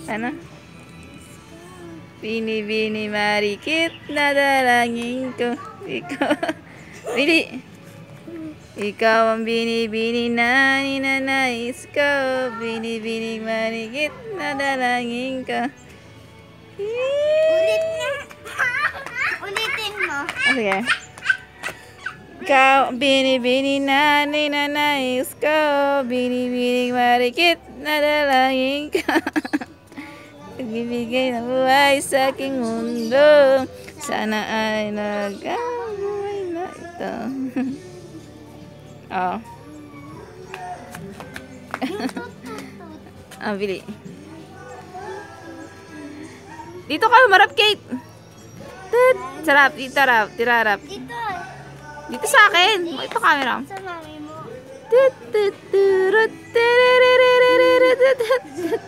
Ano? Bini-bini marikit na dalangin ko. Ikaw. Bili. Ikaw ang bini-bini na ninanais ko. Bini-bini marikit na dalangin ko. Ulit nga. Ulitin mo. Okay. Ikaw ang bini-bini na ninanais ko. Bini-bini marikit na dalangin ko. Nagbibigay ng buhay sa aking mundo. Sana ay nag-abuhay na ito. Oh. Ah, bili. Dito ka, marap, Kate. Tit. Sarap, dito rap, tirarap. Dito. Dito sa akin. Ito camera. Sa mami mo. Tit, tit, turut, tiririririririt, tit,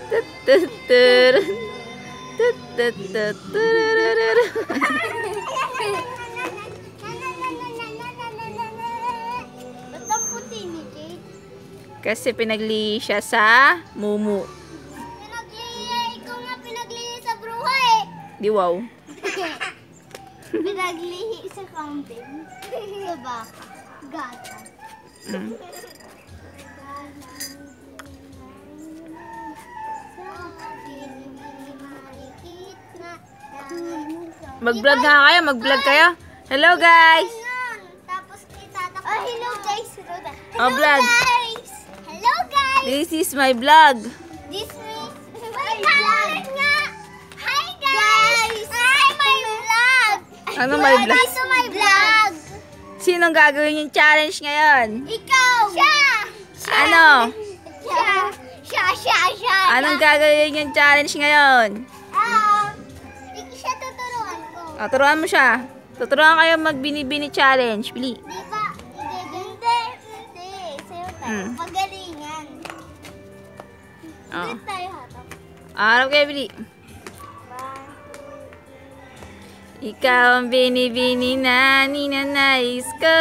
tit, tit, turut, tit, tit, tit, tururirir. Ba't ang puti ni Kate? Kasi pinaglihi siya sa mumu. Ikaw nga pinaglihi sa bruha eh. Di wow. Pinaglihi sa kambing. Sa baka. Gata. Mm. Mag-vlog nga kayo, mag-vlog kayo. Hello guys! Tapos itatak. Oh, hello guys. Oh, vlog. Guys. Hello guys. This is my vlog. This is my vlog. Hi guys. Hi my vlog. Ano my vlog? This is my vlog. Sinong gagawin yung challenge ngayon? Ikaw. Siya. Ano? Siya. Anong gagawin yung challenge ngayon? Siya tuturuan ko. Oh, turuan mo siya. Tuturuan kayo mag-bini-bini challenge. Bili. Di ba? Hindi. Sayo tayo. Magalingan. Oh. Ulit tayo hatak. Harap kayo, Bili. Ikaw ang bini-bini na ninanais ko.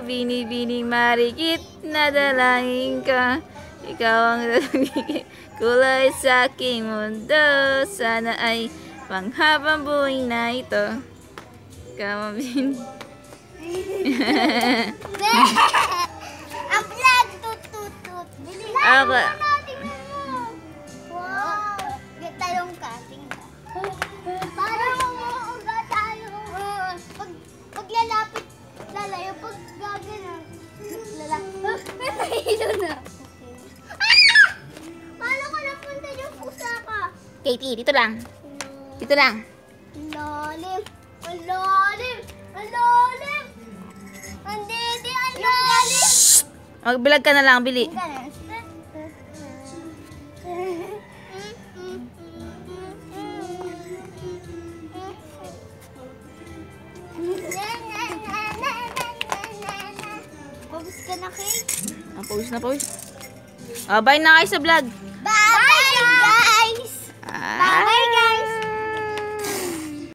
Bini-bini marikit na dalangin ka. Ikaw ang kulay sa aking mundo. Sana ay panghabang buhay na ito. Ikaw ang bini... Ang vlog tut. Bili. Ako. Tingnan mo. Wow. Get tayong cutting. Parang umuuga tayo. Pag lalapit, lalayo. Pag gagano, lalapit. Nahilo na. Paano ko napunta yung pusa ka? Katie, dito lang. Dito lang. Lalim. Ang lalim. Ang lalim. Ang dede. Ang lalim. Mag-vlog ka na lang, Bili. Pabos ka na, Kate? Pause na, pause. Bye na kayo sa vlog. Bye, guys! Ah. Bye, guys!